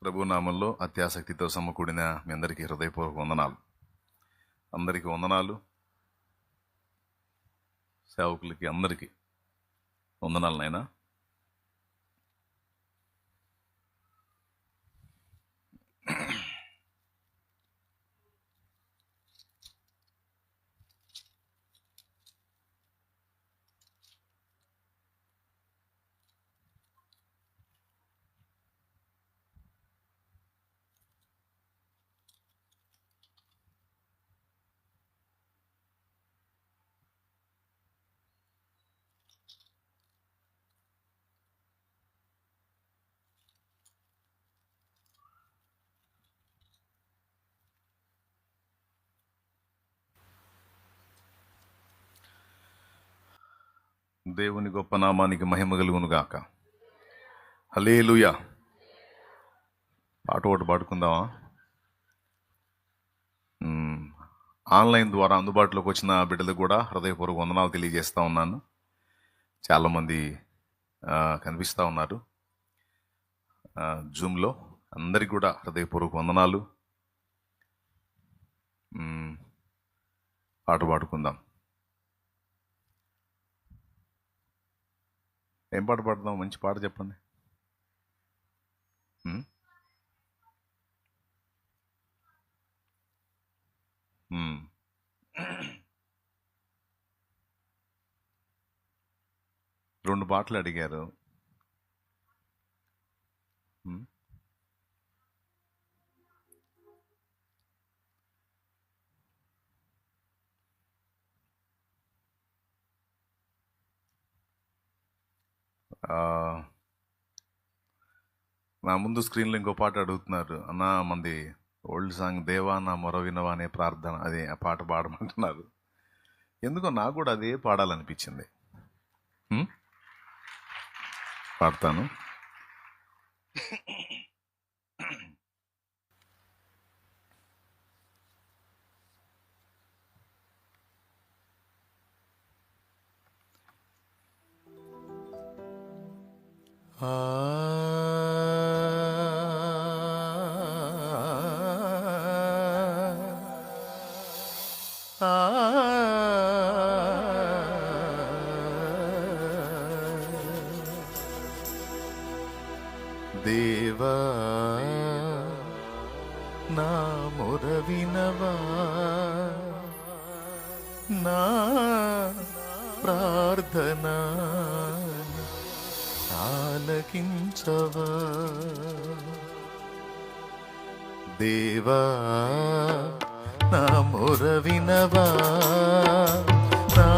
ప్రభు నామంలో అత్యాసక్తితో సమకూడిన మీ అందరికీ హృదయపూర్వక వందనాలు. అందరికీ వందనాలు. సేవకులకి అందరికీ వందనాలు నాయనా. దేవుని గొప్ప నామానికి మహిమ కలుగును గాక. హల్లెలూయా. పాట ఒకటి పాడుకుందామా? ఆన్లైన్ ద్వారా అందుబాటులోకి వచ్చిన బిడ్డలకు కూడా హృదయపూర్వక వందనాలు తెలియజేస్తూ ఉన్నాను. చాలామంది కనిపిస్తూ ఉన్నారు జూమ్లో. అందరికీ కూడా హృదయపూర్వక వందనాలు. పాట పాడుకుందాం. ఏం పాట పాడుదాం? మంచి పాట చెప్పండి. రెండు పాటలు అడిగారు. నా ముందు స్క్రీన్లో ఇంకో పాట అడుగుతున్నారు. అన్న మంది ఓల్డ్ సాంగ్ దేవా నా మొర వినవా అనే ప్రార్థన, అదే ఆ పాట పాడమంటున్నారు. ఎందుకో నాకు కూడా అదే పాడాలనిపించింది. పాడతాను. దేవా నా మొర వినవా, నా ప్రార్థన ఆలకించవా. దేవా నా మొర వినవా, నా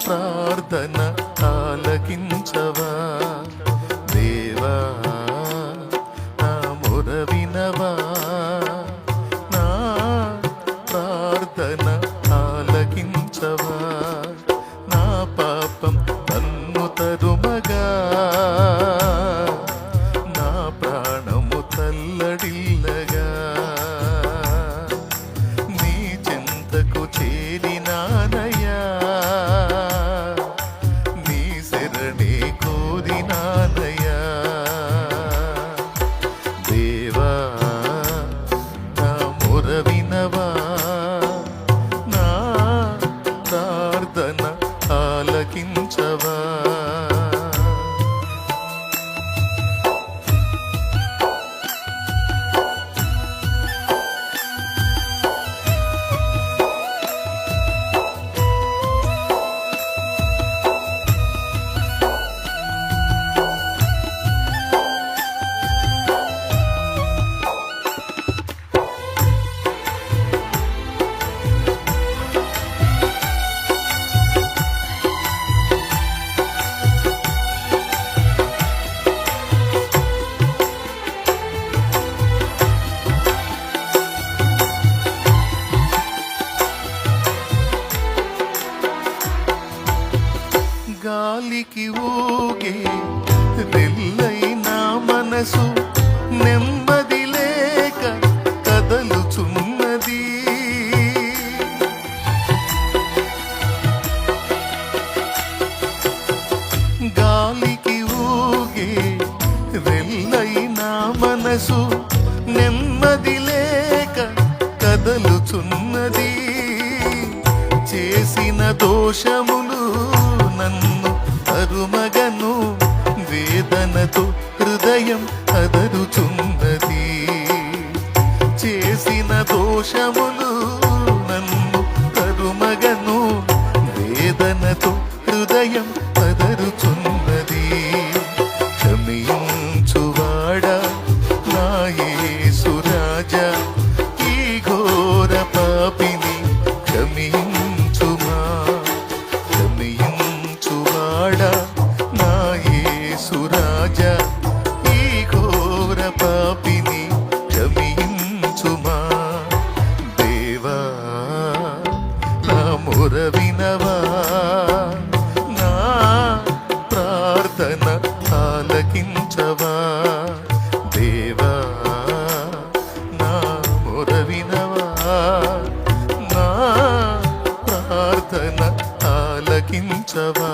ప్రార్థన ఆలకించవా. దేవా నా మొర వినవా, నా ప్రార్థన ఆలకించవా. నా పాపం నన్ను తరుమగా, నా ప్రాణము తల్లడిల్లగా, నీ చెంతకు చేరినానయ్యా, నీ శరణే కోరినానయ్యా. దేవా నా మొర వినవా, నా ప్రార్థన ఆలకించవా. దోషములు నన్ను తరుమగను, వేదనతో హృదయం అదరుచున్నది. చేసిన దోషములు నన్ను తరుమగను, వేదనతో హృదయం అదరుచున్నది. క్షమించువాడా నా యేసు రాజా, ఈ ఘోర పాపిని క్షమించుమా. క్షమించువాడా నా యేసు రాజా, ఈ ఘోర పాపిని క్షమించుమా. దేవా నా మొర వినవా, నా ప్రార్థన ఆలకించవా. దేవా నా మొర వినవా, నా ప్రార్థన ఆలకించవా.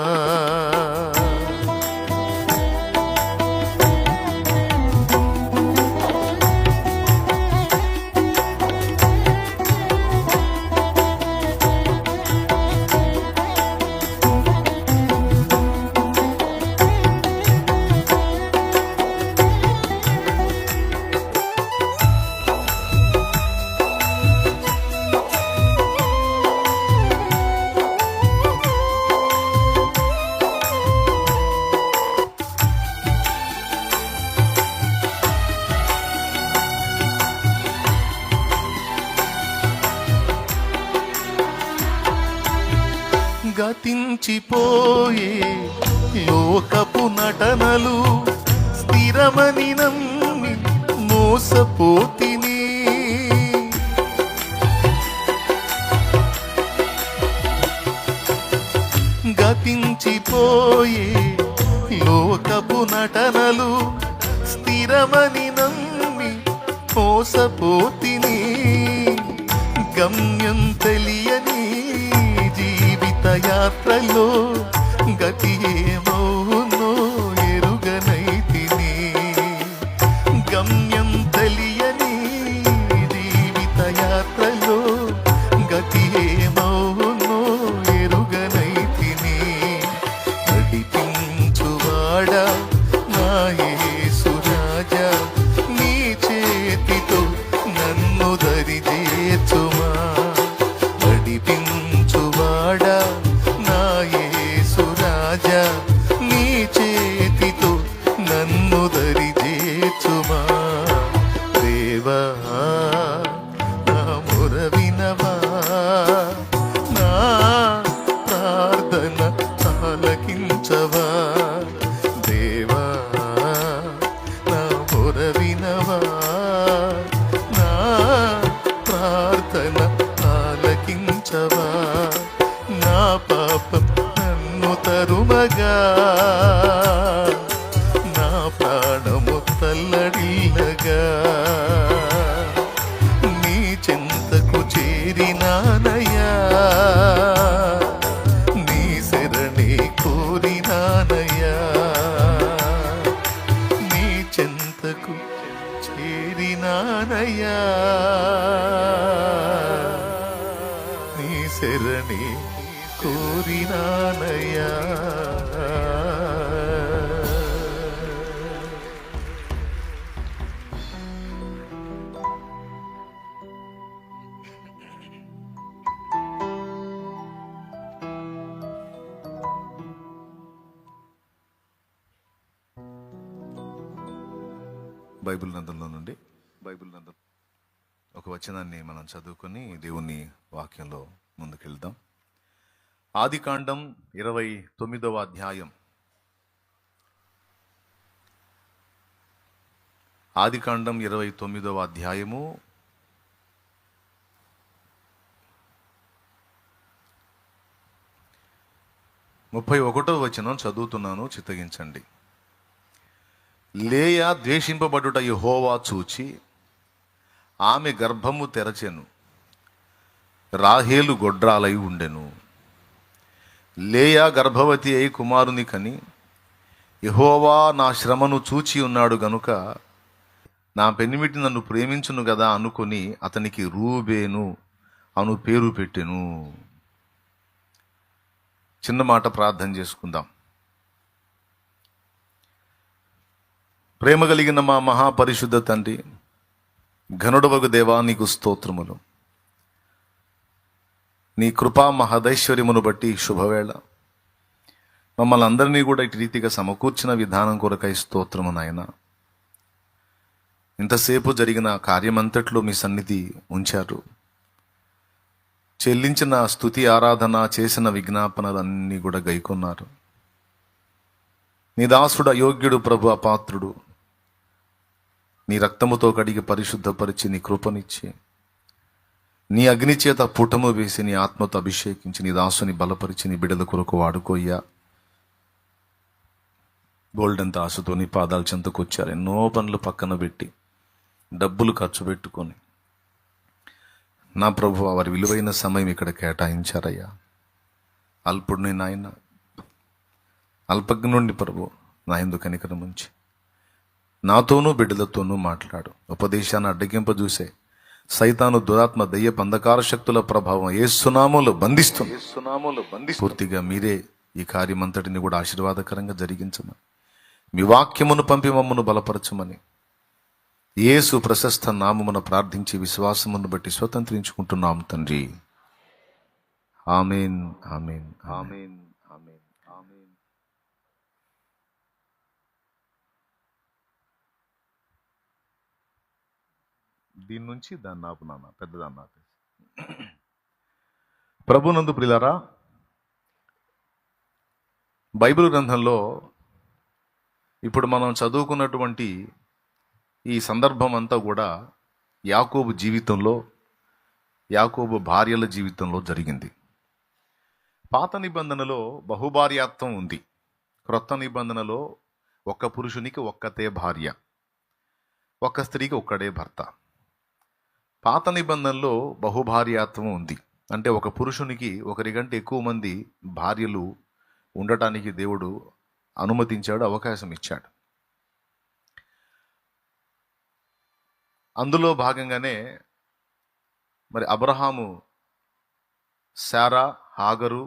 గతించిపోయే లోకపు నటనలు స్థిరమని నమ్మి మోసపోతిని. గతించిపోయే లోకపు నటనలు స్థిరమని నమ్మి మోసపోతిని. గమ్యం తెలియని జీవిత యాత్రలో గతి ఏమవునో ఎరుగనైతిని. గమ్యం తెలియని జీవిత యాత్రలో గతి ఏమవునో ఎరుగనైతిని. నడిపించువాడా నా యేసు రాజా, నీ చేతితో నన్ను దరి చేర్చుమా. నడిపించువాడా నా యేసు రాజా, నీ చేతితో నన్ను దరి చేర్చుమా. దేవా నా మొర వినవా, నా ప్రార్థన ఆలకించవా. దేవా నా మొర వినవా, నా ప్రార్థన ఆలకించవా. నా పాపం నన్ను తరుమగా, నా ప్రాణము తల్లడిల్లగా. నీ చెంతకు చేరినానయ్యా, నీ శరణి కోరినానయ్యా. నీ చెంతకు చేరినానయ్యా, నీ శరణి కోరినానయ్యా. బైబిల్ గ్రంథంలో నుండి ఒక వచనాన్ని మనం చదువుకొని దేవుని వాక్యంలో ముందుకెళ్దాం. ఆదికాండం 29వ అధ్యాయం. ఆదికాండం 29వ అధ్యాయము 31వ వచనం చదువుతున్నాను, చిత్తగించండి. లేయా ద్వేషింపబడుట యెహోవా చూచి ఆమె గర్భము తెరచెను, రాహేలు గొడ్రాలై ఉండెను. లేయా గర్భవతి అయి కుమారుని కని, యెహోవా నా శ్రమను చూచి ఉన్నాడు గనుక నా పెనిమిటి నన్ను ప్రేమించును గదా అనుకొని అతనికి రూబేను అను పేరు పెట్టెను. చిన్న మాట ప్రార్థన చేసుకుందాం. ప్రేమ కలిగిన మా మహాపరిశుద్ధ తండ్రి, ఘనుడవగు దేవా, నీకు స్తోత్రములు. నీ కృపా మహదైశ్వర్యమును బట్టి శుభవేళ మమ్మల్ని అందరినీ కూడా ఇటు రీతిగా సమకూర్చిన విధానం కొరకై స్తోత్రము నాయన. ఇంతసేపు జరిగిన కార్యమంతట్లో మీ సన్నిధి ఉంచారు. చెల్లించిన స్తుతి ఆరాధన, చేసిన విజ్ఞాపనలన్నీ కూడా గైకొన్నారు. నీ దాసుడు అయోగ్యుడు, ప్రభు అపాత్రుడు, నీ రక్తముతో కడిగి పరిశుద్ధపరిచి నీ కృపనిచ్చి నీ అగ్ని చేత పుటము వేసి నీ ఆత్మతో అభిషేకించి నీ దాసుని బలపరిచి నీ బిడ్డల కొరకు వాడుకోయ్యా. గోల్డెన్ ఆశతో నీ పాదాల చెంతకొచ్చారు. ఎన్నో పనులు పక్కన పెట్టి డబ్బులు ఖర్చు పెట్టుకొని నా ప్రభు వారి విలువైన సమయం ఇక్కడ కేటాయించారయ్యా. అల్పుడిని నాయన, అల్పజ్ఞుండి ప్రభు నా యందు కనికరం ఉంచి నాతోనూ బిడ్డలతోనూ మాట్లాడు. ఉపదేశాన్ని అడ్డగింపజూసే సైతాను, దురాత్మ, దయ్యపు అంధకార శక్తుల ప్రభావం యేసునామములో బంధిస్తుంది. పూర్తిగా మీరే ఈ కార్యమంతటిని కూడా ఆశీర్వాదకరంగా జరిగించమని, మీ వాక్యమును పంపి మమ్మను బలపరచమని యేసు ప్రశస్త నామమున ప్రార్థించి విశ్వాసమును బట్టి స్వతంత్రించుకుంటున్నాం తండ్రి. ఆమేన్, ఆమేన్, ఆమేన్, ఆమేన్, ఆమేన్. దీని నుంచి దాన్ని ఆపునాన్న, పెద్దదాన్ని ఆపేసి. ప్రభునందు ప్రియులారా, బైబిల్ గ్రంథంలో ఇప్పుడు మనం చదువుకున్నటువంటి ఈ సందర్భం అంతా కూడా యాకోబు జీవితంలో, యాకోబు భార్యల జీవితంలో జరిగింది. పాత నిబంధనలో బహుభార్యాత్వం ఉంది. క్రొత్త నిబంధనలో ఒక్క పురుషునికి ఒక్కతే భార్య, ఒక్క స్త్రీకి ఒక్కడే భర్త. పాత నిబంధనలో బహుభార్యాత్వం ఉంది. అంటే ఒక పురుషునికి ఒకరికంటే ఎక్కువ మంది భార్యలు ఉండటానికి దేవుడు అనుమతించాడు, అవకాశం ఇచ్చాడు. అందులో భాగంగానే మరి అబ్రహాము శారా, హాగరు,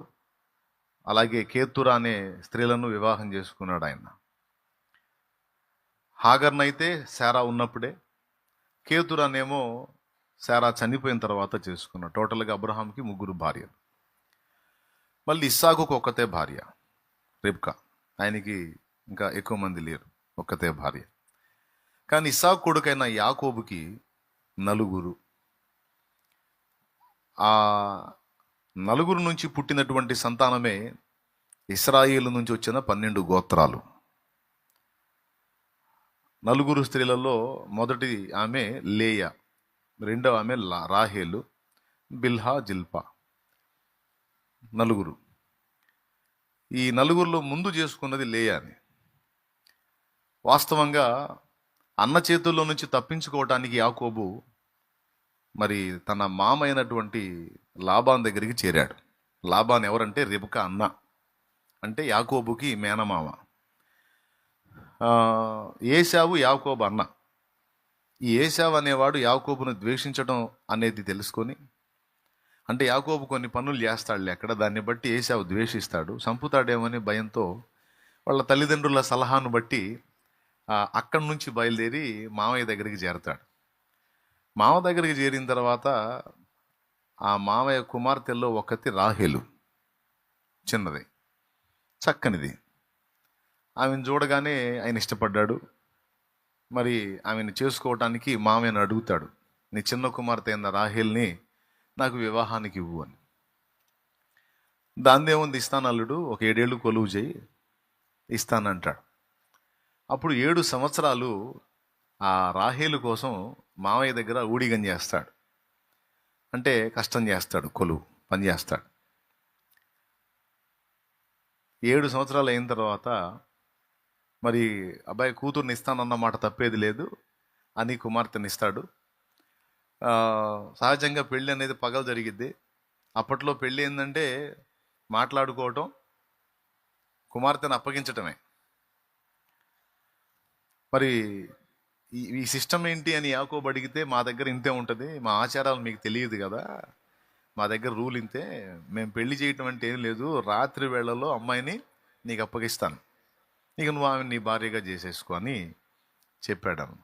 అలాగే కేతురా అనే స్త్రీలను వివాహం చేసుకున్నాడు ఆయన. హాగర్నైతే శారా ఉన్నప్పుడే, కేతురానేమో శారా చనిపోయిన తర్వాత చేసుకున్నాడు. టోటల్గా అబ్రహాంకి 3 భార్యలు. మళ్ళీ ఇస్సాకుకు ఒక్కతే భార్య రెబ్కా. ఆయనకి ఇంకా ఎక్కువ మంది లేరు, ఒక్కతే భార్య. కానీ ఇస్సాకు కొడుకైన యాకోబుకి 4. ఆ 4 నుంచి పుట్టినటువంటి సంతానమే ఇశ్రాయేలు నుంచి వచ్చిన 12 గోత్రాలు. 4 స్త్రీలలో మొదటి ఆమె లేయా, రెండవ ఆమె రాహేలు, బిల్హా, జిల్పా. 4. ఈ 4లో ముందు చేసుకున్నది లేయాని. వాస్తవంగా అన్న చేతుల్లో నుంచి తప్పించుకోవటానికి యాకోబు మరి తన మామ అయినటువంటి లాబాన్ దగ్గరికి చేరాడు. లాబాన్ ఎవరంటే రెబెకా అన్న, అంటే యాకోబుకి మేనమామ. ఏశావు యాకోబు అన్న. ఈ ఏశావు అనేవాడు యాకోబును ద్వేషించడం అనేది తెలుసుకొని, అంటే యాకోబు కొన్ని పనులు చేస్తాడులే అక్కడ, దాన్ని బట్టి ఏశావు ద్వేషిస్తాడు, చంపుతాడేమని భయంతో వాళ్ళ తల్లిదండ్రుల సలహాను బట్టి అక్కడి నుంచి బయలుదేరి మామయ్య దగ్గరికి చేరతాడు. మామ దగ్గరికి చేరిన తర్వాత ఆ మామయ్య కుమార్తెల్లో ఒకటి రాహేలు, చిన్నది, చక్కనిది. ఆమెను చూడగానే ఆయన ఇష్టపడ్డాడు. మరి ఆమెను చేసుకోవటానికి మామయ్యను అడుగుతాడు, నీ చిన్న కుమార్తె అయిన రాహేల్ని నాకు వివాహానికి ఇవ్వు అని. దాందేముంది, ఇస్తాను అల్లుడు, ఒక 7 ఏళ్ళు కొలువు చేయి, ఇస్తానంటాడు. అప్పుడు 7 సంవత్సరాలు ఆ రాహేలు కోసం మామయ్య దగ్గర ఊడిగం చేస్తాడు. అంటే కష్టం చేస్తాడు, కొలువు పని చేస్తాడు. 7 సంవత్సరాలు అయిన తర్వాత మరి అబ్బాయి కూతుర్ని ఇస్తానన్నమాట తప్పేది లేదు అని కుమార్తెని ఇస్తాడు. సహజంగా పెళ్ళి అనేది పగలు జరిగిద్ది. అప్పట్లో పెళ్ళి ఏంటంటే మాట్లాడుకోవటం, కుమార్తెను అప్పగించటమే. మరి ఈ సిస్టమ్ ఏంటి అని యాకోబు అడిగితే, మా దగ్గర ఇంతే ఉంటుంది, మా ఆచారాలు మీకు తెలియదు కదా, మా దగ్గర రూల్ ఇంతే, మేము పెళ్లి చేయటం అంటే ఏం లేదు, రాత్రి వేళల్లో అమ్మాయిని నీకు అప్పగిస్తాను, ఇక నువ్వు ఆమె నీ భార్యగా చేసేసుకో అని చెప్పాడు అన్నమాట.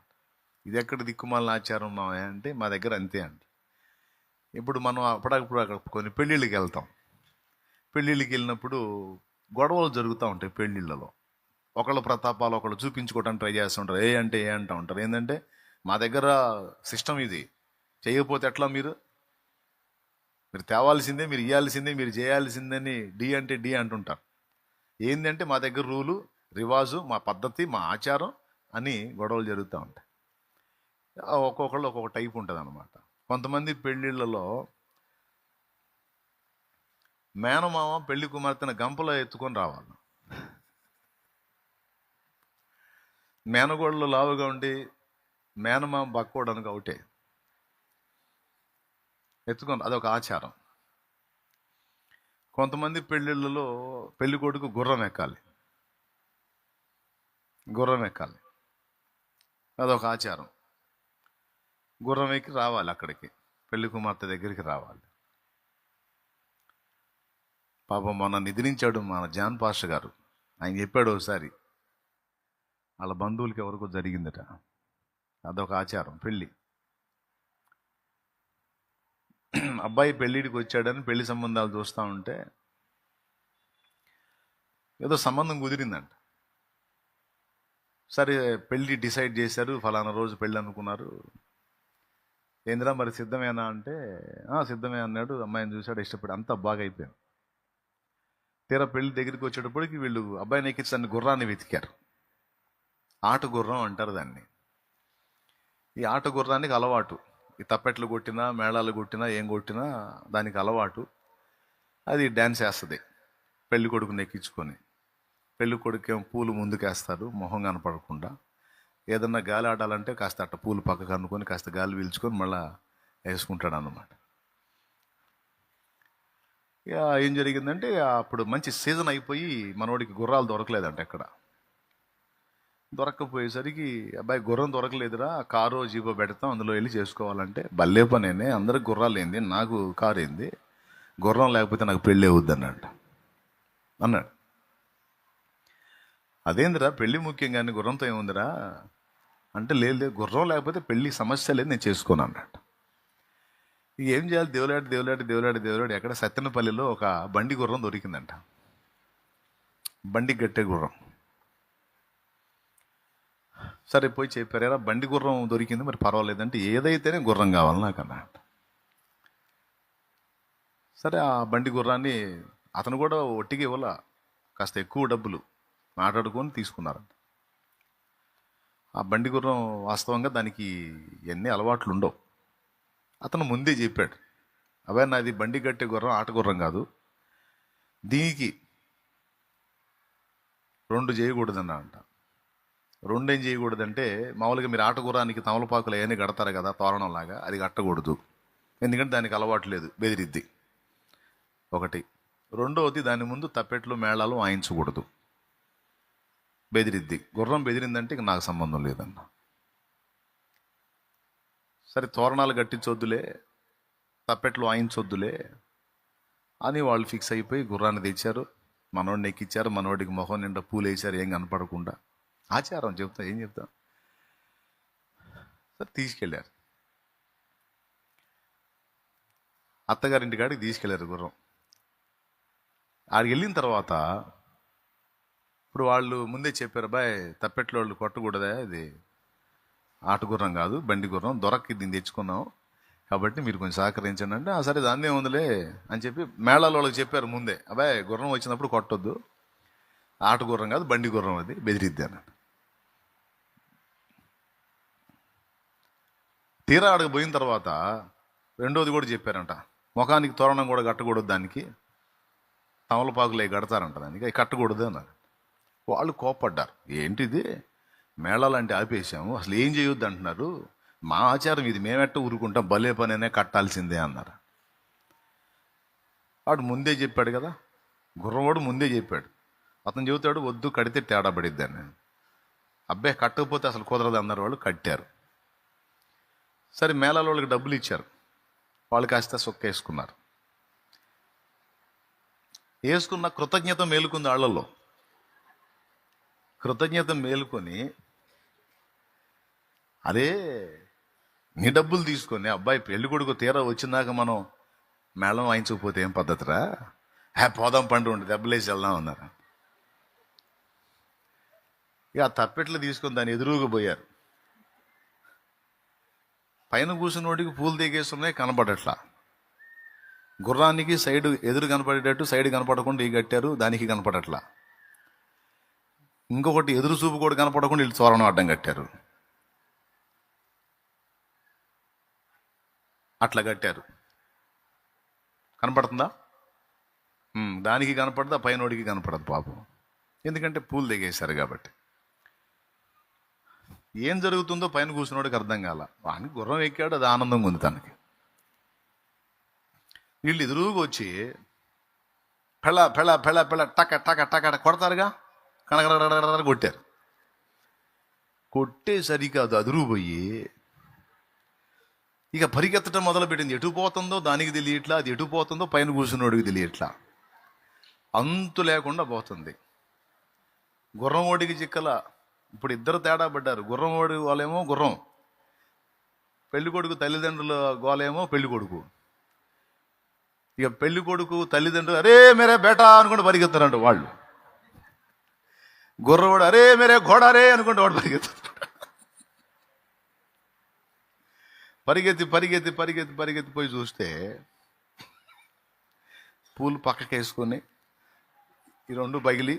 ఇది ఎక్కడ దిక్కుమాలిన ఆచారం మావయ్య అంటే, మా దగ్గర అంతే అండి. ఇప్పుడు మనం అప్పుడప్పుడు అక్కడ కొన్ని పెళ్ళిళ్ళకి వెళ్తాం. పెళ్ళిళ్ళకి వెళ్ళినప్పుడు గొడవలు జరుగుతూ ఉంటాయి పెళ్ళిళ్ళలో. ఒకళ్ళ ప్రతాపాలు ఒకళ్ళు చూపించుకోవడానికి ట్రై చేస్తుంటారు. ఏ అంటే ఏ అంటూ ఉంటారు. ఏంటంటే మా దగ్గర సిస్టమ్ ఇది, చేయకపోతే ఎట్లా, మీరు తేవాల్సిందే, మీరు ఇవ్వాల్సిందే, మీరు చేయాల్సిందని డి అంటే డి అంటుంటారు. ఏంటంటే మా దగ్గర రూలు రివాజు, మా పద్ధతి, మా ఆచారం అని గొడవలు జరుగుతూ ఉంటాయి. ఒక్కొక్కళ్ళు ఒక్కొక్క టైప్ ఉంటుంది అనమాట. కొంతమంది పెళ్ళిళ్ళలో మేనమామ పెళ్లి కుమార్తెను గంపలో ఎత్తుకొని రావాలి. మేనగోళ్ళు లావుగా ఉండి మేనమామ బక్కోవడానికి ఒకటే ఎత్తుకొని, అదొక ఆచారం. కొంతమంది పెళ్ళిళ్ళలో పెళ్లి కొడుకు గుర్రం ఎక్కాలి, అదొక ఆచారం. గుర్రం ఎక్కి రావాలి, అక్కడికి పెళ్లి కుమార్తె దగ్గరికి రావాలి. పాపం మొన్న నిద్రించాడు మన జాన్ పాస్టర్ గారు. ఆయన చెప్పాడు ఒకసారి, వాళ్ళ బంధువులకి ఎవరికో జరిగిందట, అదొక ఆచారం. పెళ్ళి అబ్బాయి పెళ్ళిడికి వచ్చాడని పెళ్లి సంబంధాలు చూస్తూ ఉంటే ఏదో సంబంధం కుదిరిందంట. సరే పెళ్ళి డిసైడ్ చేశారు, ఫలానా రోజు పెళ్ళి అనుకున్నారు. ఏందిరా మరి సిద్ధమేనా అంటే సిద్ధమే అన్నాడు. అమ్మాయిని చూశాడు, ఇష్టపడి అంతా బాగా అయిపోయింది. తీరా పెళ్లి దగ్గరికి వచ్చేటప్పటికి వీళ్ళు అబ్బాయిని ఎక్కించడానికి గుర్రాన్ని వెతికారు. ఆట గుర్రం అంటారు దాన్ని. ఈ ఆట గుర్రానికి అలవాటు, ఈ తప్పెట్లు కొట్టినా మేళాలు కొట్టినా ఏం కొట్టినా దానికి అలవాటు. అది డ్యాన్స్ వేస్తుంది పెళ్లి కొడుకుని ఎక్కించుకొని. పెళ్లి కొడుకేమో పూలు ముందుకేస్తారు మొహం కనపడకుండా. ఏదన్నా గాలి ఆడాలంటే కాస్త అట్ట పూలు పక్కకు అనుకొని కాస్త గాలి పీల్చుకొని మళ్ళీ వేసుకుంటాడు అన్నమాట. ఇక ఏం జరిగిందంటే, అప్పుడు మంచి సీజన్ అయిపోయి మనోడికి గుర్రాలు దొరకలేదంట. ఎక్కడ దొరక్కపోయేసరికి అబ్బాయి గుర్రం దొరకలేదురా, కారో జీపో పెడతాం అందులో వెళ్ళి చేసుకోవాలంటే, భలే పనేనే, అందరికి గుర్రాలు ఏంది, నాకు కారు ఏంది, గుర్రం లేకపోతే నాకు పెళ్ళి అవుద్ది అన్నాడు. అదేందిరా పెళ్ళి ముఖ్యం కానీ గుర్రంతో ఏముందిరా అంటే, లేదు గుర్రం లేకపోతే పెళ్ళి సమస్య లేదు, నేను చేసుకోను అన్నాడు. ఏం చేయాలి, దేవులాడి ఎక్కడ సత్తెనపల్లిలో ఒక బండి గుర్రం దొరికిందంట. బండి గట్టే గుర్రం. సరే పోయి చెప్పారా, బండి గుర్రం దొరికింది, మరి పర్వాలేదంటే ఏదైతేనే గుర్రం కావాలి నాకు అన్నాడు. సరే ఆ బండి గుర్రాన్ని అతను కూడా ఒట్టిగా ఇవ్వాల, కాస్త ఎక్కువ డబ్బులు మాట్లాడుకొని తీసుకున్నారంట. ఆ బండి గుర్రం వాస్తవంగా దానికి ఎన్ని అలవాట్లు ఉండవు. అతను ముందే చెప్పాడు, అబ్బాయి నాది బండి కట్టే గుర్రం, ఆట గుర్రం కాదు, దీనికి 2 చేయకూడదన్నా అంట. 2 ఏం చేయకూడదంటే, మామూలుగా మీరు ఆట గుర్రానికి తమలపాకులు అవన్నీ కడతారు కదా తోరణంలాగా, అది కట్టకూడదు, ఎందుకంటే దానికి అలవాటు లేదు, బెదిరిద్ది ఒకటి. రెండవది దాని ముందు తప్పెట్లు మేళాలు వాయించకూడదు, బెదిరిద్ది. గుర్రం బెదిరిందంటే ఇక నాకు సంబంధం లేదన్న. సరే తోరణాలు కట్టించొద్దులే, తప్పెట్లు వాయించొద్దులే అని వాళ్ళు ఫిక్స్ అయిపోయి గుర్రాన్ని తెచ్చారు, మనోడిని ఎక్కించారు, మనోడికి మొహం నిండా పూలు వేసారు ఏం కనపడకుండా. ఆచారం చెప్తా, ఏం చెప్తాం. సరే తీసుకెళ్ళారు, అత్తగారింటి కాడికి తీసుకెళ్ళారు గుర్రం. ఆడికి వెళ్ళిన తర్వాత ఇప్పుడు వాళ్ళు ముందే చెప్పారు, బాయ్ తప్పెట్లో వాళ్ళు కొట్టకూడదా, ఇది ఆట గుర్రం కాదు బండి గుర్రం, దొరక్కి దీన్ని తెచ్చుకున్నాం కాబట్టి మీరు కొంచెం సహకరించండి అంటే, సరే దాన్నే ఉందిలే అని చెప్పి మేళాల వాళ్ళకి చెప్పారు ముందే, అబ్బాయి గుర్రం వచ్చినప్పుడు కొట్టొద్దు, ఆట గుర్రం కాదు బండి గుర్రం, అది బెదిరిద్ది అన్నాడు. తీరా ఆడకు పోయిన తర్వాత రెండోది కూడా చెప్పారంట, ముఖానికి తోరణం కూడా కట్టకూడదు, దానికి తమలపాకులు అవి కడతారంట, దానికి అవి కట్టకూడదు అన్నారు. వాళ్ళు కోప్పడ్డారు, ఏంటిది మేళాలంటే ఆపేసాము, అసలు ఏం చేయొద్దు అంటున్నారు, మా ఆచారం ఇది, మేమెట్ట ఊరుకుంటాం, భలే పనేనే కట్టాల్సిందే అన్నారు. వాడు ముందే చెప్పాడు కదా, గుర్రవాడు ముందే చెప్పాడు. అతను చెబుతాడు, వద్దు కడితే తేడా పడిద్ది అని. అబ్బాయి కట్టకపోతే అసలు కుదరదు అన్నారు, వాళ్ళు కట్టారు. సరే మేళాల వాళ్ళకి డబ్బులు ఇచ్చారు, వాళ్ళు కాస్త సొక్కేసుకున్నారు. వేసుకున్న కృతజ్ఞత మేలుకుంది వాళ్ళల్లో. కృతజ్ఞత మేలుకొని, అరే నీ డబ్బులు తీసుకొని అబ్బాయి పెళ్లి కొడుకు తీరా వచ్చిందాక మనం మేళం వాయించకపోతే ఏం పద్ధతిరా, పోదాం పండు ఉండి దెబ్బలేసి వెళ్దాం అన్నారు. ఇక ఆ తప్పెట్లు తీసుకొని దాన్ని ఎదురుగా పోయారు. పైన కూర్చున్నోడికి పూలు దిగేస్తున్నాయి, కనపడట్లా. గుర్రానికి సైడ్ ఎదురు కనపడేటట్టు సైడ్ కనపడకుండా ఈ కట్టారు, దానికి కనపడట్లా. ఇంకొకటి ఎదురు చూపు కూడా కనపడకుండా వీళ్ళు తోరణం అడ్డం కట్టారు. అట్లా కట్టారు. కనపడుతుందా? దానికి కనపడదు, ఆ పైనోడికి కనపడదు పాపం. ఎందుకంటే పూలు దిగేశారు కాబట్టి. ఏం జరుగుతుందో పైన కూర్చున్నోడికి అర్థం కాల. వానికి గుర్రం ఎక్కాడు, అది ఆనందంగా ఉంది తనకి. వీళ్ళు ఎదురుగా వచ్చి పెళ్ళ పెళ్ళ పెళ్ళ పెళ్ళ టక టక టక కొడతారుగా, కనకడ కొట్టారు. కొట్టేసరికి అది అదురు పోయి ఇక పరిగెత్తడం మొదలుపెట్టింది. ఎటు పోతుందో దానికి తెలియట్లా, అది ఎటు పోతుందో పైన కూర్చున్నోడికి తెలియట్లా. అంతు లేకుండా పోతుంది. గుర్రం ఓడికి చిక్కల. ఇప్పుడు ఇద్దరు తేడా పడ్డారు. గుర్రం ఓడి గోలేమో గుర్రం, పెళ్లి కొడుకు తల్లిదండ్రుల గోలేమో పెళ్లి కొడుకు. ఇక పెళ్లి కొడుకు తల్లిదండ్రులు అరే మేరే బేటా అనుకుంటూ పరిగెత్తారంట వాళ్ళు. గుర్రవాడు అరే మేరే ఘోడారే అనుకుంటూ వాడు పరిగెత్తారు. పరిగెత్తి పరిగెత్తి పరిగెత్తి పరిగెత్తి పోయి చూస్తే పూలు పక్కకి వేసుకొని ఈ రెండు పగిలి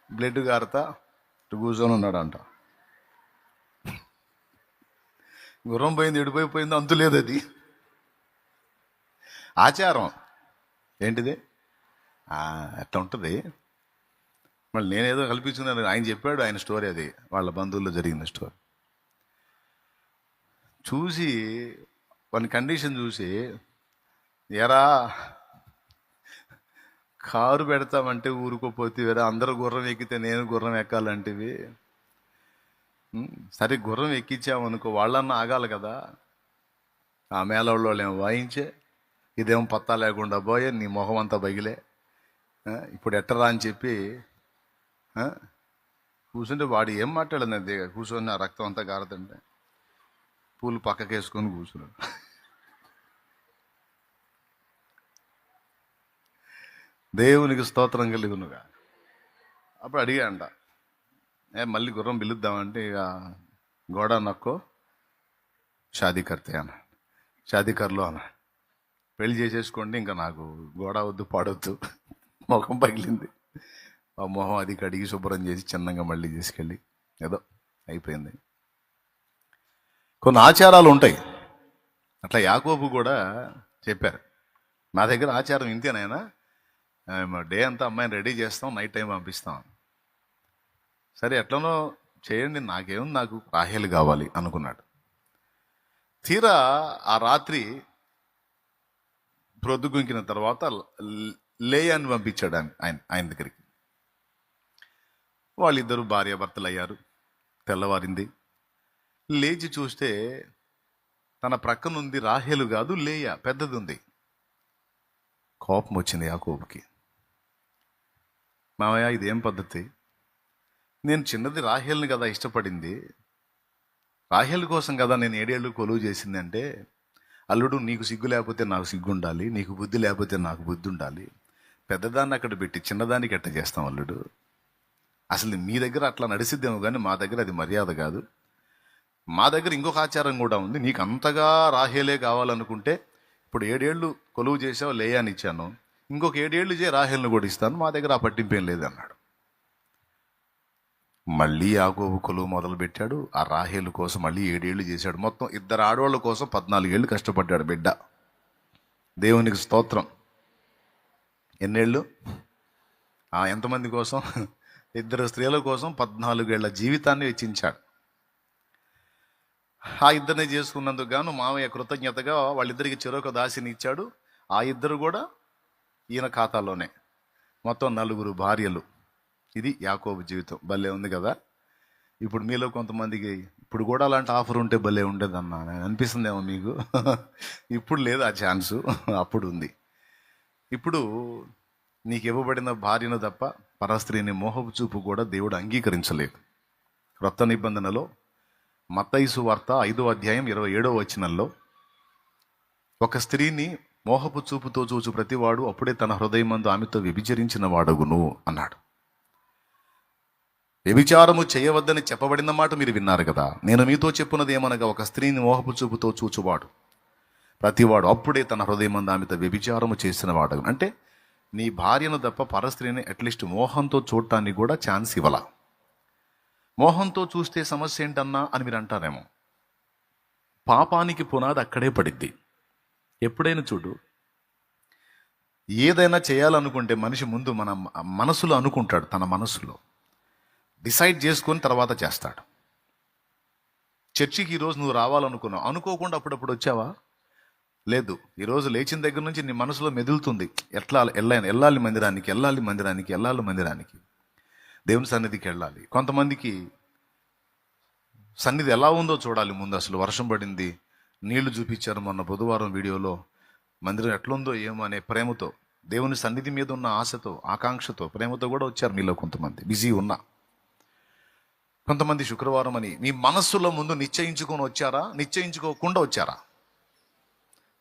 బ్లడ్ గారుతా కూర్చొని ఉన్నాడంట. గుర్రం పోయింది, ఎడిపోయిపోయింది, అంతు లేదు. అది ఆచారం. ఏంటిది? అట్లా ఉంటుంది. మళ్ళీ నేనేదో కల్పించుకున్నాను. ఆయన చెప్పాడు ఆయన స్టోరీ, అది వాళ్ళ బంధువుల్లో జరిగిన స్టోరీ. చూసి వాని కండిషన్ చూసి, ఎరా కారు పెడతామంటే ఊరుకోపోతే వేరే, అందరూ గుర్రం ఎక్కితే నేను గుర్రం ఎక్కాలంటివి. సరే గుర్రం ఎక్కించామనుకో, వాళ్ళన్నా ఆగాలి కదా. ఆ మేళవాళ్ళు ఏమో వాయించే, ఇదేమో పత్తా లేకుండా పోయే, నీ మొహం అంతా బగిలే, ఇప్పుడు ఎట్టరా అని చెప్పి కూర్చుంటే వాడు ఏం మాట్లాడలేదు. కూర్చొని ఆ రక్తం అంతా గారదంటే పూలు పక్కకేసుకొని కూర్చున్నాడు. దేవునికి స్తోత్రం కలుగునుగా. అప్పుడు అడిగా అంట, మళ్ళీ గుర్రం పిలుద్దామంటే, ఇక గోడ నక్కో షాదీ కర్తే అన్న, షాదీ కర్లో అన్న, పెళ్లి చేసేసుకోండి, ఇంకా నాకు గోడ వద్దు పాడొద్దు. మొఖం పగిలింది. ఆ మొహం అది కడిగి శుభ్రం చేసి చిన్నంగా మళ్ళీ తీసుకెళ్ళి ఏదో అయిపోయింది. కొన్ని ఆచారాలు ఉంటాయి. అట్లా యాకోబు కూడా చెప్పారు, నా దగ్గర ఆచారం ఇంతేనైనా, డే అంతా అమ్మాయిని రెడీ చేస్తాం, నైట్ టైం పంపిస్తాం. సరే ఎట్లనో చేయండి, నాకేముంది, నాకు రాహేలు కావాలి అనుకున్నాడు. తీరా ఆ రాత్రి ప్రొద్దుగుంకిన తర్వాత లేయాన్ని పంపించాడు ఆయన దగ్గరికి. వాళ్ళిద్దరూ భార్యాభర్తలు అయ్యారు. తెల్లవారింది. లేచి చూస్తే తన ప్రక్కనుంది రాహేలు కాదు, లేయా, పెద్దది ఉంది. కోపం వచ్చింది యాకోబుకి. మామయ్య ఇదేం పద్ధతి? నేను చిన్నది రాహేల్ని కదా ఇష్టపడింది, రాహేల్ కోసం కదా నేను 7 ఏళ్ళు కొలువు చేసింది. అంటే అల్లుడు, నీకు సిగ్గు లేకపోతే నాకు సిగ్గు ఉండాలి, నీకు బుద్ధి లేకపోతే నాకు బుద్ధి ఉండాలి. పెద్దదాన్ని అక్కడ పెట్టి చిన్నదానికి ఎట్ట చేస్తాం అల్లుడు? అసలు మీ దగ్గర అట్లా నడిసిద్దేమో కానీ మా దగ్గర అది మర్యాద కాదు. మా దగ్గర ఇంకొక ఆచారం కూడా ఉంది. నీకు అంతగా రాహేలే కావాలనుకుంటే ఇప్పుడు 7 ఏళ్ళు కొలువు చేసావు, లేయాని ఇచ్చాను, ఇంకొక 7 ఏళ్ళు చేయి, రాహేల్ని కూడా ఇస్తాను, మా దగ్గర ఆ పట్టింపేం లేదు అన్నాడు. మళ్ళీ యాకోబు కొలువు మొదలు పెట్టాడు. ఆ రాహేలు కోసం మళ్ళీ 7 ఏళ్ళు చేశాడు. మొత్తం 2 ఆడవాళ్ళ కోసం 14 ఏళ్ళు కష్టపడ్డాడు బిడ్డ. దేవునికి స్తోత్రం. ఎన్నేళ్ళు? ఎంతమంది కోసం? 2 స్త్రీల కోసం 14 ఏళ్ల జీవితాన్ని వెచ్చించాడు. ఆ ఇద్దరిని చేసుకున్నందుకు గాను మామయ్య కృతజ్ఞతగా వాళ్ళిద్దరికి చెరొక దాసిని ఇచ్చాడు. ఆ ఇద్దరు కూడా ఈయన ఖాతాలోనే. మొత్తం 4 భార్యలు. ఇది యాకోబు జీవితం. భలే ఉంది కదా. ఇప్పుడు మీలో కొంతమందికి ఇప్పుడు కూడా అలాంటి ఆఫర్ ఉంటే భలే ఉండేదన్నా అనిపిస్తుందేమో మీకు. ఇప్పుడు లేదు ఆ ఛాన్సు, అప్పుడు ఉంది. ఇప్పుడు నీకు ఇవ్వబడిన భార్యను తప్ప పరస్త్రీని మోహపు చూపు కూడా దేవుడు అంగీకరించలేదు. క్రొత్త నిబంధనలో మత్తయి సువార్త 5వ అధ్యాయం 27వ వచనంలో ఒక స్త్రీని మోహపు చూపుతో చూచు ప్రతివాడు అప్పుడే తన హృదయమందు ఆమెతో వ్యభిచరించిన వాడగును అన్నాడు. వ్యభిచారము చేయవద్దని చెప్పబడిన మాట మీరు విన్నారు కదా. నేను మీతో చెప్పున్నది ఏమనగా, ఒక స్త్రీని మోహపు చూపుతో చూచువాడు ప్రతివాడు అప్పుడే తన హృదయమందు ఆమెతో వ్యభిచారము చేసిన వాడు. అంటే నీ భార్యను తప్ప పరస్త్రీని అట్లీస్ట్ మోహంతో చూడటానికి కూడా ఛాన్స్ ఇవ్వాల. మోహంతో చూస్తే సమస్య ఏంటన్నా అని మీరు అంటారేమో. పాపానికి పునాది అక్కడే పడిద్ది. ఎప్పుడైనా చూడు, ఏదైనా చేయాలనుకుంటే మనిషి ముందు మన మనసులో అనుకుంటాడు, తన మనసులో డిసైడ్ చేసుకొని తర్వాత చేస్తాడు. చర్చికి ఈరోజు నువ్వు రావాలనుకున్నావు, అనుకోకుండా అప్పుడప్పుడు వచ్చావా? లేదు. ఈరోజు లేచిన దగ్గర నుంచి నీ మనసులో మెదులుతుంది, వెళ్ళాలి మందిరానికి, దేవుని సన్నిధికి వెళ్ళాలి. కొంతమందికి సన్నిధి ఎలా ఉందో చూడాలి ముందు. అసలు వర్షం పడింది, నీళ్లు చూపించారు మొన్న బుధవారం వీడియోలో, మందిరం ఎట్లుందో ఏమో అనే ప్రేమతో, దేవుని సన్నిధి మీద ఉన్న ఆశతో, ఆకాంక్షతో, ప్రేమతో కూడా వచ్చారు మీలో కొంతమంది. బిజీ ఉన్నా. కొంతమంది శుక్రవారం అని మీ మనస్సులో ముందు నిశ్చయించుకొని వచ్చారా, నిశ్చయించుకోకుండా వచ్చారా?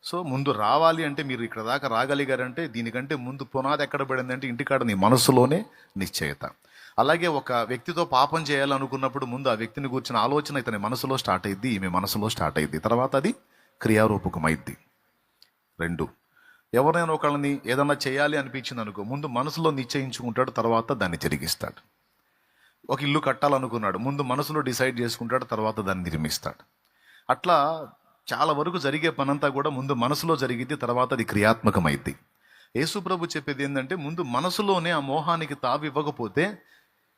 సో ముందు రావాలి అంటే, మీరు ఇక్కడ దాకా రాగలిగారంటే దీనికంటే ముందు పునాది ఎక్కడ పడిందంటే ఇంటికాడ నీ మనస్సులోనే నిశ్చయత. అలాగే ఒక వ్యక్తితో పాపం చేయాలనుకున్నప్పుడు ముందు ఆ వ్యక్తిని కూర్చున్న ఆలోచన ఇతని మనసులో స్టార్ట్ అయ్యిద్ది, ఈమె మనసులో స్టార్ట్ అయ్యిద్ది, తర్వాత అది క్రియారూపకమైద్ది. 2, ఎవరైనా ఒకళ్ళని ఏదన్నా చేయాలి అనిపించింది అనుకో, ముందు మనసులో నిశ్చయించుకుంటాడు, తర్వాత దాన్ని జరిగిస్తాడు. ఒక ఇల్లు కట్టాలనుకున్నాడు, ముందు మనసులో డిసైడ్ చేసుకుంటాడు, తర్వాత దాన్ని నిర్మిస్తాడు. అట్లా చాలా వరకు జరిగే పనంతా కూడా ముందు మనసులో జరిగిద్ది, తర్వాత అది క్రియాత్మకమైద్ది. యేసు ప్రభు చెప్పేది ఏంటంటే, ముందు మనసులోనే ఆ మోహానికి తావి ఇవ్వకపోతే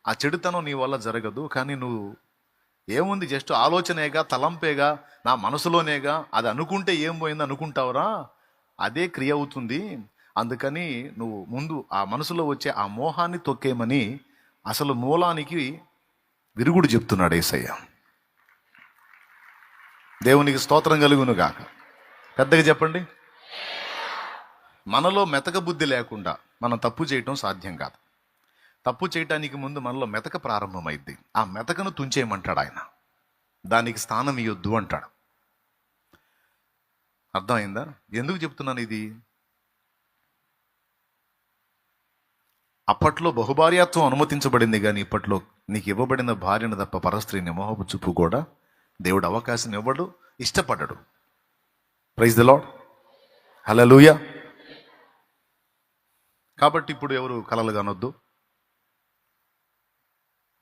ఆ చెడుతనం నీ వల్ల జరగదు. కానీ నువ్వు ఏముంది, జస్ట్ ఆలోచనేగా, తలంపేగా, నా మనసులోనేగా, అది అనుకుంటే ఏం పోయింది అనుకుంటావురా, అదే క్రియ అవుతుంది. అందుకని నువ్వు ముందు ఆ మనసులో వచ్చే ఆ మోహాన్ని తొక్కేమని అసలు మూలానికి విరుగుడు చెప్తున్నాడు యేసయ్య. దేవునికి స్తోత్రం కలుగును గాక. పెద్దగా చెప్పండి. మనలో మెతక బుద్ధి లేకుండా మనం తప్పు చేయటం సాధ్యం కాదు. తప్పు చేయటానికి ముందు మనలో మెతక ప్రారంభమైద్ది. ఆ మెతకను తుంచేయమంటాడు ఆయన, దానికి స్థానం ఇయ్యొద్దు అంటాడు. అర్థమైందా? ఎందుకు చెప్తున్నాను ఇది? అప్పట్లో బహుభార్యాత్వం అనుమతించబడింది, కానీ ఇప్పట్లో నీకు ఇవ్వబడిన భార్యను తప్ప పరస్త్రీని మోహపు చూపు కూడా దేవుడు అవకాశం ఇవ్వడు, ఇష్టపడ్డాడు. ప్రైజ్ ది లార్డ్, హల్లెలూయా. కాబట్టి ఇప్పుడు ఎవరు కలలు కానొద్దు,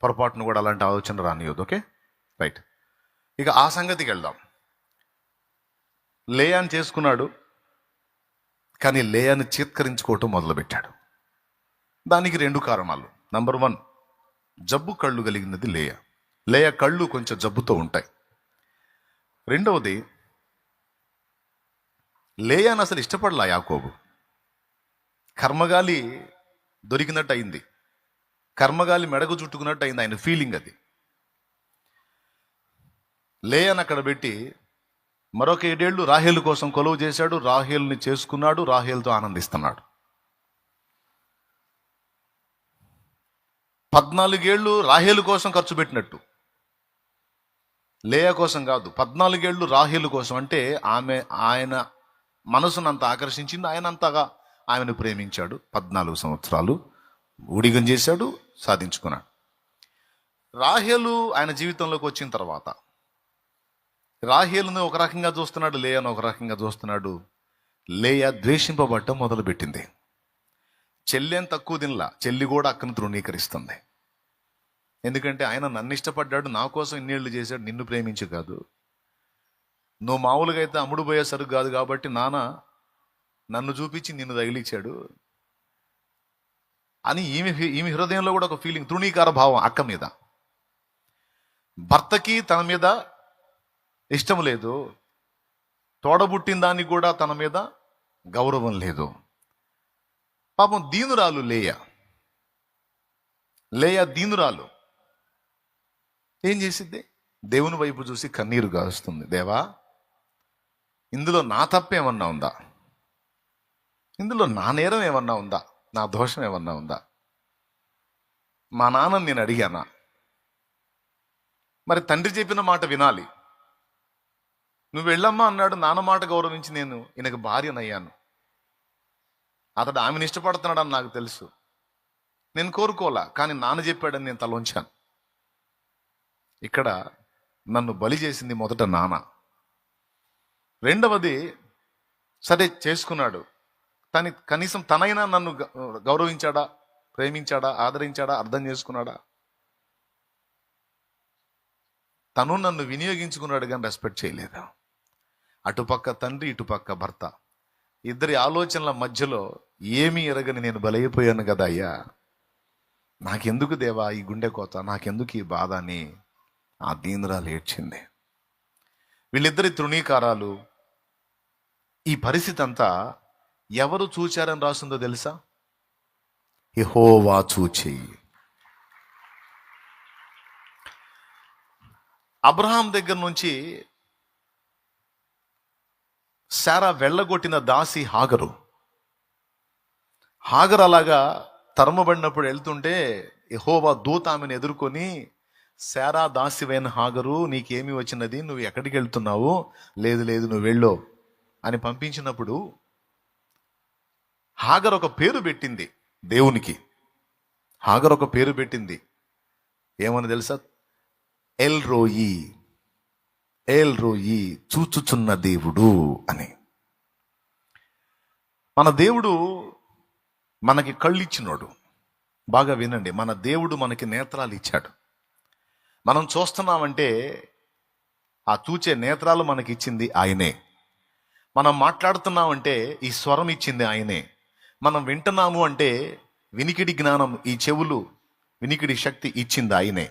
పొరపాటును కూడా అలాంటి ఆలోచన రానియొద్దు. Okay, right. ఇక ఆ సంగతికి వెళ్దాం. లేయాను చేసుకున్నాడు, కానీ లేయాను చీత్కరించుకోవటం మొదలుపెట్టాడు. దానికి 2 కారణాలు. నంబర్ 1, జబ్బు కళ్ళు కలిగినది లేయ కళ్ళు కొంచెం జబ్బుతో ఉంటాయి. రెండవది, లేయాను అసలు ఇష్టపడలా యాకోబు. కర్మగాలి దొరికినట్టు అయింది, కర్మగాలి మెడకు చుట్టుకున్నట్టు అయింది ఆయన ఫీలింగ్. అది లేయాను అక్కడ పెట్టి మరొక 7 ఏళ్ళు రాహేలు కోసం కొలువు చేశాడు, రాహేలుని చేసుకున్నాడు, రాహేలుతో ఆనందిస్తున్నాడు. 14 ఏళ్ళు రాహేలు కోసం ఖర్చు పెట్టినట్టు, లేయా కోసం కాదు. 14 ఏళ్ళు రాహేలు కోసం. అంటే ఆయన మనసును అంత ఆకర్షించింది, ఆయన అంతగా ఆమెను ప్రేమించాడు. 14 సంవత్సరాలు ఊడిగం చేశాడు, సాధించుకున్నాడు. రాహేలు ఆయన జీవితంలోకి వచ్చిన తర్వాత రాహేలును ఒక రకంగా చూస్తున్నాడు, లేయాను ఒక రకంగా చూస్తున్నాడు. లేయా ద్వేషింపబడటం మొదలుపెట్టింది. చెల్లి అని తక్కువ తినలా, చెల్లి కూడా అక్కను తృణీకరిస్తుంది. ఎందుకంటే ఆయన నన్ను ఇష్టపడ్డాడు, నా కోసం ఇన్నేళ్ళు చేశాడు, నిన్ను ప్రేమించి కాదు. నువ్వు మామూలుగా అయితే అమ్ముడు పోయే సరుకు కాదు కాబట్టి నాన్న నన్ను చూపించి నిన్ను తగిలిచ్చాడు అని ఈమె హృదయంలో కూడా ఒక ఫీలింగ్, తృణీకార భావం అక్క మీద. భర్తకి తన మీద ఇష్టం లేదు, తోడబుట్టిన దానికి కూడా తన మీద గౌరవం లేదు. పాపం దీనురాలు లేయ దీనురాలు ఏం చేసిద్ది? దేవుని వైపు చూసి కన్నీరు గారుస్తుంది. దేవా, ఇందులో నా తప్పేమన్నా ఉందా? ఇందులో నా నేరం ఏమన్నా ఉందా? నా దోషం ఏమన్నా ఉందా? మా నాన్నని నేను అడిగానా? మరి తండ్రి చెప్పిన మాట వినాలి. నువ్వు వెళ్ళమ్మా అన్నాడు, నాన్న మాట గౌరవించి నేను ఈయనకు భార్యనయ్యాను. అతడు ఆమెను ఇష్టపడుతున్నాడని నాకు తెలుసు. నేను కోరుకోలా, కానీ నాన్న చెప్పాడని నేను తలొంచాను. ఇక్కడ నన్ను బలి చేసింది మొదట నాన్న. రెండవది, సరే చేసుకున్నాడు, కనీసం తనైనా నన్ను గౌరవించాడా, ప్రేమించాడా, ఆదరించాడా, అర్థం చేసుకున్నాడా? తను నన్ను వినియోగించుకున్నాడు కానీ రెస్పెక్ట్ చేయలేదు. అటుపక్క తండ్రి, ఇటుపక్క భర్త, ఇద్దరి ఆలోచనల మధ్యలో ఏమీ ఎరగని నేను బలైపోయాను కదా అయ్యా. నాకెందుకు దేవా ఈ గుండె కోత, నాకెందుకు ఈ బాధ అని ఆ దీనురాలు ఏడ్చింది. వీళ్ళిద్దరి తృణీకారాలు, ఈ పరిస్థితి అంతా ఎవరు చూచారని రాస్తుందో తెలుసా? యెహోవా చూచి. అబ్రహాం దగ్గర నుంచి శారా వెళ్ళగొట్టిన దాసి హాగరు. అలాగా తరమబడినప్పుడు వెళ్తుంటే యెహోవా దూత ఆమెను ఎదుర్కొని, శారా దాసివైన హాగరు, నీకేమి వచ్చినది, నువ్వు ఎక్కడికి వెళ్తున్నావు? లేదు లేదు నువ్వు వెళ్ళు అని పంపించినప్పుడు హాగర్ ఒక పేరు పెట్టింది దేవునికి. హాగర్ ఒక పేరు పెట్టింది, ఏమని తెలుసా? ఎల్ రోయి, చూచుచున్న దేవుడు అని. మన దేవుడు మనకి కళ్ళు ఇచ్చినోడు. బాగా వినండి, మన దేవుడు మనకి నేత్రాలు ఇచ్చాడు. మనం చూస్తున్నామంటే ఆ చూచే నేత్రాలు మనకి ఇచ్చింది ఆయనే. మనం మాట్లాడుతున్నామంటే ఈ స్వరం ఇచ్చింది ఆయనే. మనం వింటున్నాము అంటే వినికిడి జ్ఞానం, ఈ చెవులు, వినికిడి శక్తి ఇచ్చింది ఆయనే.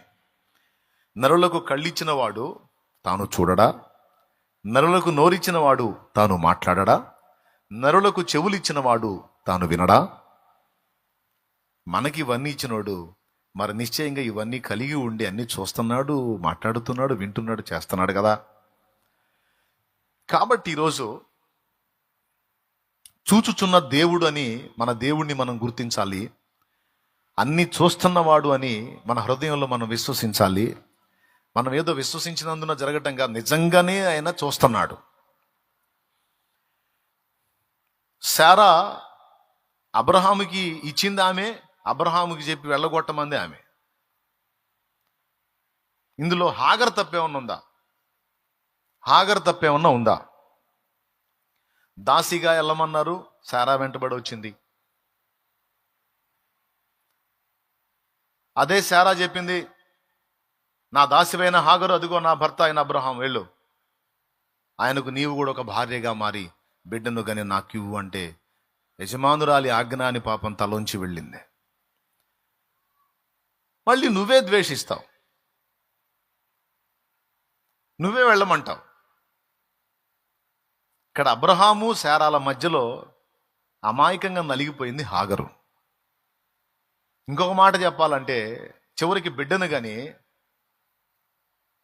నరులకు కళ్ళిచ్చిన వాడు తాను చూడడా? నరులకు నోరిచ్చిన వాడు తాను మాట్లాడడా? నరులకు చెవులిచ్చిన వాడు తాను వినడా? మనకి ఇవన్నీ ఇచ్చినోడు మరి నిశ్చయంగా ఇవన్నీ కలిగి ఉండి అన్ని చూస్తున్నాడు, మాట్లాడుతున్నాడు, వింటున్నాడు, చేస్తున్నాడు కదా. కాబట్టి ఈరోజు చూచుచున్న దేవుడు అని మన దేవుణ్ణి మనం గుర్తించాలి. అన్ని చూస్తున్నవాడు అని మన హృదయంలో మనం విశ్వసించాలి. మనం ఏదో విశ్వసించినందున జరగటంగా నిజంగానే ఆయన చూస్తున్నాడు. శారా అబ్రహాముకి ఇచ్చింది ఆమె, అబ్రహాముకి చెప్పి వెళ్ళగొట్టమంది ఆమె. ఇందులో హాగర్ తప్పేమన్నా ఉందా? హాగర్ తప్పేమన్నా ఉందా? దాసిగా వెళ్ళమన్నారు, శారా వెంటబడి వచ్చింది. అదే శారా చెప్పింది, నా దాసివైన హాగరు, అదిగో నా భర్త అయిన అబ్రహాం, వెళ్ళు, ఆయనకు నీవు కూడా ఒక భార్యగా మారి బిడ్డను గని నాకు ఇవ్వు అంటే యజమానురాలి ఆజ్ఞ అని పాపం తలోంచి వెళ్ళింది. మళ్ళీ నువ్వే ద్వేషిస్తావు, నువ్వే వెళ్ళమంటావు. ఇక్కడ అబ్రహాము శారాల మధ్యలో అమాయకంగా నలిగిపోయింది హాగరు. ఇంకొక మాట చెప్పాలంటే చివరికి బిడ్డను గని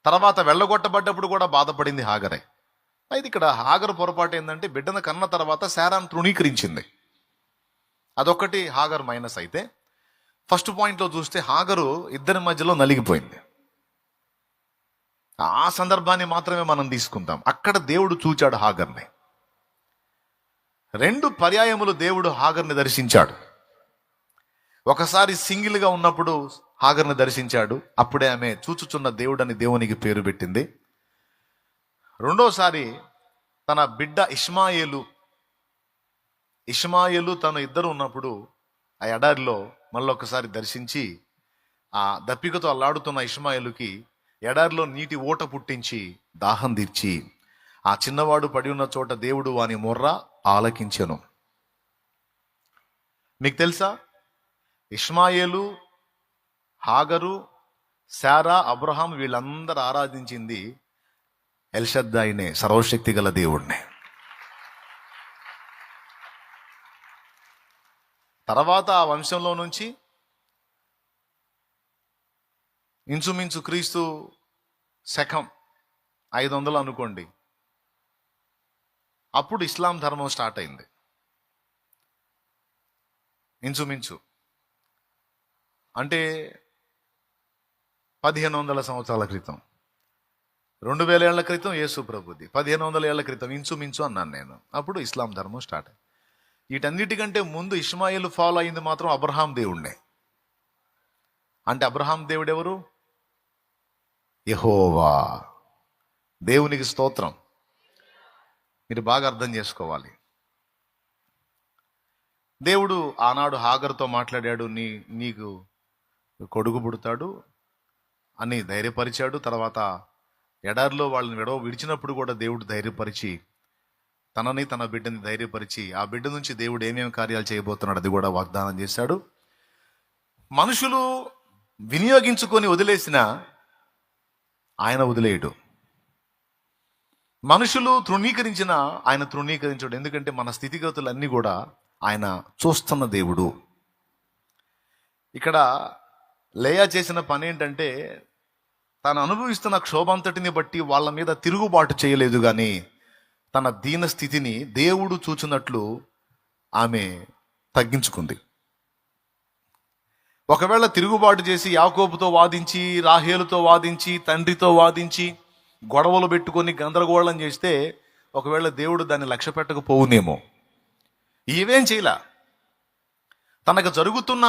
తర్వాత వెళ్ళగొట్టబడ్డప్పుడు కూడా బాధపడింది హాగరే. అయితే ఇక్కడ హాగరు పొరపాటు ఏంటంటే బిడ్డను కన్న తర్వాత శారాను తృణీకరించింది. అదొక్కటి హాగర్ మైనస్. అయితే ఫస్ట్ పాయింట్లో చూస్తే హాగరు ఇద్దరి మధ్యలో నలిగిపోయింది. ఆ సందర్భాన్ని మాత్రమే మనం తీసుకుందాం. అక్కడ దేవుడు చూచాడు హాగర్ని. 2 పర్యాయములు దేవుడు హాగర్ని దర్శించాడు. ఒకసారి సింగిల్గా ఉన్నప్పుడు హాగర్ని దర్శించాడు, అప్పుడే ఆమె చూచుచున్న దేవుడని దేవునికి పేరు పెట్టింది. రెండోసారి తన బిడ్డ ఇష్మాయేలు తను ఇద్దరు ఉన్నప్పుడు ఆ ఎడారిలో మళ్ళొకసారి దర్శించి ఆ దప్పికతో అల్లాడుతున్న ఇష్మాయేలుకి ఎడారిలో నీటి ఊట పుట్టించి దాహం తీర్చి ఆ చిన్నవాడు పడి ఉన్న చోట దేవుడు వాని మొర్ర ఆలకించెను. మీకు తెలుసా, ఇష్మాయేలు, హాగరు, శారా, అబ్రహాం వీళ్ళందరూ ఆరాధించింది ఎల్షద్దాయినే, సర్వశక్తి గల దేవుడిని. తర్వాత ఆ వంశంలో నుంచి ఇంచుమించు క్రీస్తు శకం 500 అనుకోండి, అప్పుడు ఇస్లాం ధర్మం స్టార్ట్ అయింది. ఇంచుమించు. అంటే 1500 సంవత్సరాల క్రితం, 2000 ఏళ్ల క్రితం యేసు ప్రభుది, 1500 ఏళ్ల క్రితం ఇంచుమించు అన్నాను నేను. అప్పుడు ఇస్లాం ధర్మం స్టార్ట్ అయింది. వీటన్నిటికంటే ముందు ఇష్మాయిల్ ఫాలో అయింది మాత్రం అబ్రహాం దేవుణ్ణే. అంటే అబ్రహాం దేవుడు ఎవరు? యెహోవా. దేవునికి స్తోత్రం. మీరు బాగా అర్థం చేసుకోవాలి. దేవుడు ఆనాడు హాగరుతో మాట్లాడాడు, నీకు కొడుకు పుడతాడు అని ధైర్యపరిచాడు. తర్వాత ఎడారిలో వాళ్ళని విడిచినప్పుడు కూడా దేవుడు ధైర్యపరిచి, తనని తన బిడ్డని ధైర్యపరిచి, ఆ బిడ్డ నుంచి దేవుడు ఏమేమి కార్యాలు చేయబోతున్నాడు అది కూడా వాగ్దానం చేశాడు. మనుషులు వినియోగించుకొని వదిలేసిన ఆయన వదిలేయడు. మనుషులు తృణీకరించిన ఆయన తృణీకరించడు. ఎందుకంటే మన స్థితిగతులన్నీ కూడా ఆయన చూస్తున్న దేవుడు. ఇక్కడ లేయా చేసిన పని ఏంటంటే, తాను అనుభవిస్తున్న క్షోభంతటిని బట్టి వాళ్ళ మీద తిరుగుబాటు చేయలేదు, కానీ తన దీన స్థితిని దేవుడు చూచున్నట్లు ఆమె తగ్గించుకుంది. ఒకవేళ తిరుగుబాటు చేసి యాకోబుతో వాదించి, రాహేలుతో వాదించి, తండ్రితో వాదించి, గొడవలు పెట్టుకొని గందరగోళం చేస్తే ఒకవేళ దేవుడు దాన్ని లక్ష్య పెట్టకపోవునేమో. ఇవేం చేయలా. తనకు జరుగుతున్న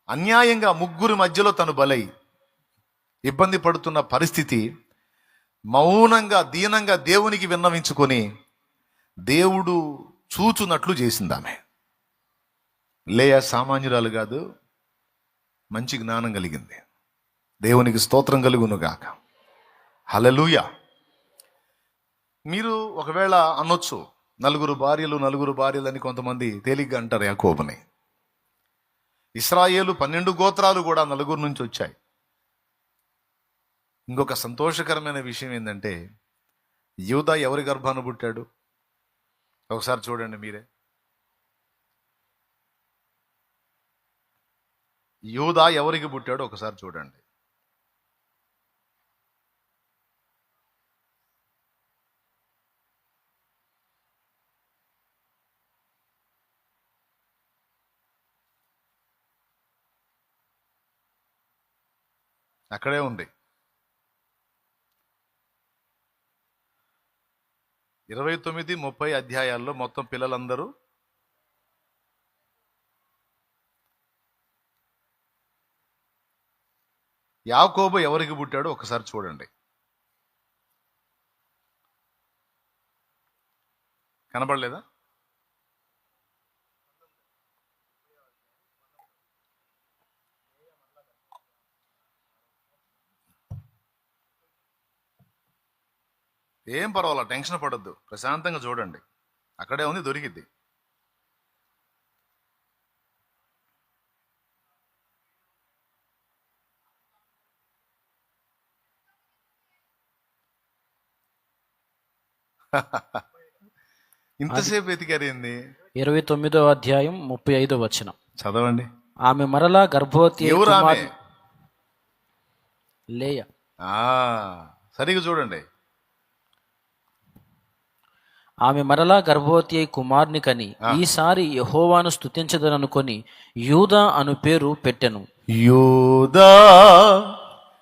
అన్యాయంగా ముగ్గురి మధ్యలో తను బలై ఇబ్బంది పడుతున్న పరిస్థితి మౌనంగా దీనంగా దేవునికి విన్నవించుకొని దేవుడు చూచున్నట్లు చేసింది ఆమె. లేయా సామాన్యురాలు కాదు, మంచి జ్ఞానం కలిగింది. దేవునికి స్తోత్రం కలుగునుగాక. హల్లెలూయా. మీరు ఒకవేళ అనొచ్చు, నలుగురు భార్యలు అని కొంతమంది తేలిగ్గా అంటారు యాకోబుని. ఇశ్రాయేలు 12 గోత్రాలు కూడా నలుగురు నుంచి వచ్చాయి. ఇంకొక సంతోషకరమైన విషయం ఏంటంటే, యూదా ఎవరి గర్భాన పుట్టాడు ఒకసారి చూడండి మీరే. యూదా ఎవరికి పుట్టాడు ఒకసారి చూడండి. అక్కడే ఉంది. 29, 30 అధ్యాయాల్లో మొత్తం పిల్లలందరూ యాకోబు ఎవరికి పుట్టాడో ఒకసారి చూడండి. కనబడలేదా? ఏం పర్వాలా, టెన్షన్ పడొద్దు, ప్రశాంతంగా చూడండి. అక్కడే ఉంది, దొరికిద్ది. ఇంతసేపు వెతికారేంది? 29వ అధ్యాయం 35వ వచనం చదవండి. ఆమె మరలా గర్భవతి ఎవరు ఆమె? లేయా. సరిగా చూడండి. ఆమె మరలా గర్భవతి అయి కుమార్ని కని ఈసారి యెహోవాను స్తుతించదననుకొని యూదా అను పేరు పెట్టెను. యూదా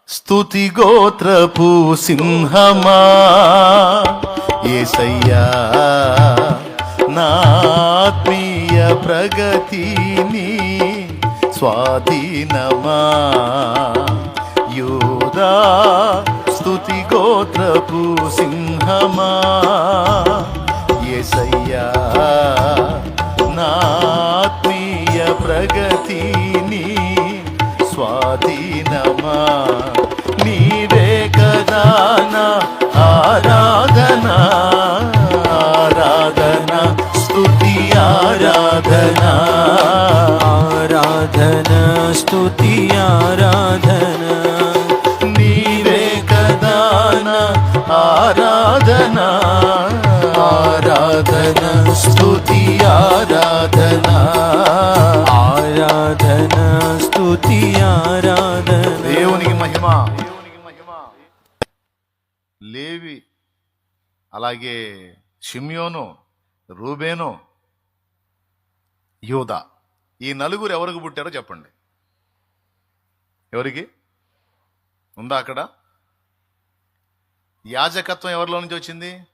స్తుతి గోత్రపు సింహమా, యేసయ్యా నా ఆత్మీయ ప్రగతిని స్వాధీనమా. యూదా స్తుతి గోత్రపు సింహమా, యేసయ్యా నా ఆత్మీయ ప్రగతిని స్వాధీనమా. నీవే కదా నా ఆరాధన, ఆరాధన స్తుతి ఆరాధన, ఆరాధన స్తుతి ఆరాధన. నీవే కదా నా ఆరాధన, ఆరాధన స్తుతి ఆరాధన, ఆరాధన స్తుతి ఆరాధన. దేవునికి మహిమ. లేవి, అలాగే షిమ్యోను, రూబేను, యోధా. ఈ నలుగురు ఎవరికి పుట్టారో చెప్పండి. ఎవరికి ఉందా అక్కడ? యాజకత్వం ఎవరిలో నుంచి వచ్చింది?